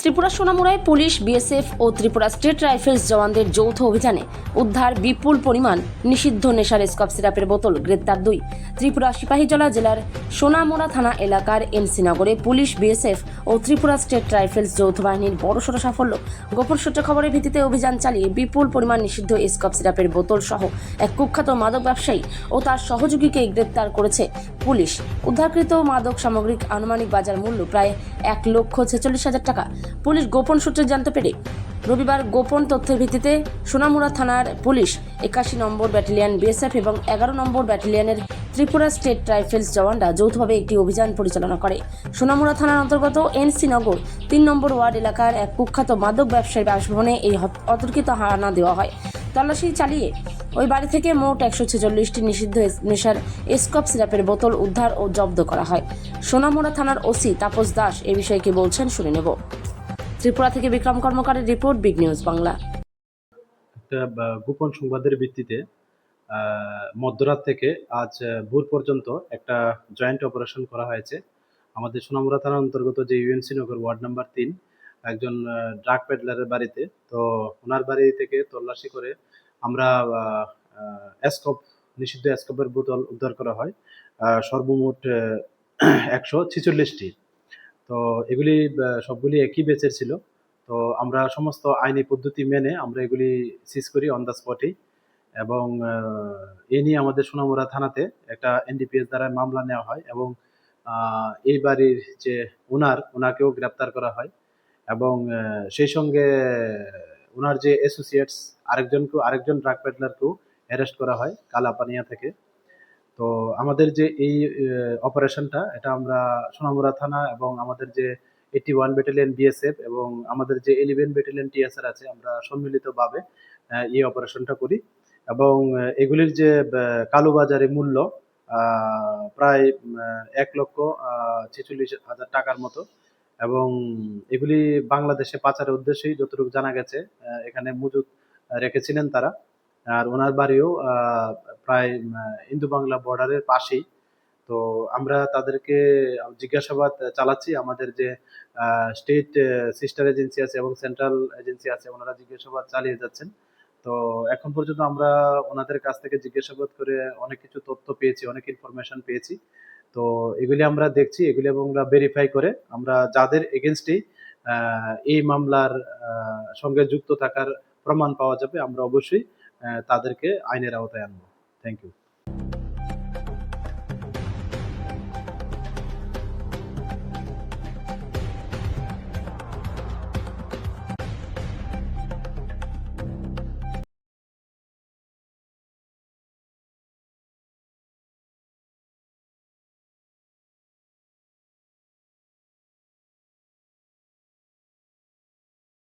Tripura সোনামুড়ায় police, BSF ও Tripura state rifles জওয়ানদের যৌথ অভিযানে উদ্ধার বিপুল পরিমাণ নিষিদ্ধ নেশার স্কপ সিরাপের বোতল। গ্রেপ্তার 2। ত্রিপুরা সিপাহীজলা জেলার সোনামুড়া থানা এলাকার এনসিনগরে পুলিশ, বিএসএফ ও ত্রিপুরা স্টেট রাইফেলস যৌথ বাহিনীর বড়সড় সাফল্য। গোপন সূত্রে খবরের ভিত্তিতে অভিযান চালিয়ে বিপুল পরিমাণ নিষিদ্ধ স্কপ সিরাপের বোতল সহ এক কুখ্যাত মাদক ব্যবসায়ী ও তার সহযোগীকে গ্রেপ্তার করেছে পুলিশ। উদ্ধারকৃত মাদক সামগ্রিক আনুমানিক বাজার মূল্য প্রায় 1,46,000 টাকা। পুলিশ গোপন সূত্রে জানতে পেরে রবিবার গোপন তথ্যের ভিত্তিতে সোনামুড়া থানার পুলিশ 81 নম্বর ব্যাটালিয়ন, বিএসএফ এবং 11 নম্বর ব্যাটালিয়নের ত্রিপুরা স্টেট রাইফেলস জওয়ানরা যৌথভাবে একটি অভিযান পরিচালনা করে। সোনামুড়া থানার অন্তর্গত এনসিনগর 3 নম্বর ওয়ার্ড এলাকার এক কুখ্যাত মাদক ব্যবসায়ী বাসভবনে এই অতর্কিত হানা দেওয়া হয়। তল্লাশি চালিয়ে ওই বাড়ি থেকে মোট 146টি নিষিদ্ধ নেশার স্কপ সিরাপের বোতল উদ্ধার ও জব্দ করা হয়। সোনামুড়া থানার ওসি তাপস দাস এ বিষয়ে কি বলছেন শুনে নেব। ত্রিপুরা থেকে বিক্রম কর্মকারের রিপোর্ট, বিগ নিউজ বাংলা। একটা গোপন সংবাদের ভিত্তিতে মধ্যরাত থেকে আজ ভোর পর্যন্ত একটা জয়েন্ট অপারেশন করা হয়েছে আমাদের সোনামুড়া থানার অন্তর্গত যে ইউএনসি নগর ওয়ার্ড নাম্বার 3 একজন ড্রাগ পেডলারের বাড়িতে। তো ওনার বাড়ি থেকে তল্লাশি করে আমরা নিষিদ্ধ স্কপের বোতল উদ্ধার করা হয় সর্বমোট 146টি। তো এগুলি সবগুলি একই ব্যাচের ছিল। তো আমরা সমস্ত আইনি পদ্ধতি মেনে আমরা এগুলি সিজ করি অন দ্য স্পটেই, এবং এ নিয়ে আমাদের সোনামুড়া থানাতে একটা এনডিপিএস দ্বারা মামলা নেওয়া হয়, এবং এই বাড়ির যে ওনাকেও গ্রেপ্তার করা হয়, এবং সেই সঙ্গে ওনার যে অ্যাসোসিয়েটস আরেকজন ড্রাগ পেডলারকেও অ্যারেস্ট করা হয় কালাপানিয়া থেকে। তো আমাদের যে এই অপারেশনটা এটা আমরা সোনামুড়া থানা এবং আমাদের যে 81 ব্যাটালিয়ন বিএসএফ এবং আমাদের যে 11 ব্যাটালিয়ন টিএসআর আছে, আমরা সম্মিলিতভাবে এই অপারেশনটা করি। এবং এগুলির যে কালোবাজারে মূল্য প্রায় 1,46,000 টাকার মতো, এবং এগুলি বাংলাদেশে পাচারের উদ্দেশ্যেই যতটুকু জানা গেছে এখানে মজুত রেখেছিলেন তারা। আর ওনার বাড়িও প্রায় ইন্দো বাংলা বর্ডারের পাশেই। তো আমরা তাদেরকে জিজ্ঞাসাবাদ চালাচ্ছি। আমাদের যে স্টেট সিস্টার এজেন্সি আছে এবং সেন্ট্রাল এজেন্সি আছে, ওনারা জিজ্ঞাসাবাদ চালিয়ে যাচ্ছেন। তো এখন পর্যন্ত আমরা ওনাদের কাছ থেকে জিজ্ঞাসাবাদ করে অনেক কিছু তথ্য পেয়েছি, অনেক ইনফরমেশন পেয়েছি। তো এগুলি আমরা দেখছি, এগুলি এবং আমরা ভেরিফাই করে আমরা যাদের এগেনস্টে এই মামলার সঙ্গে যুক্ত থাকার প্রমাণ পাওয়া যাবে, আমরা অবশ্যই তাদেরকে আইনের আওতায় আনবো। Thank you.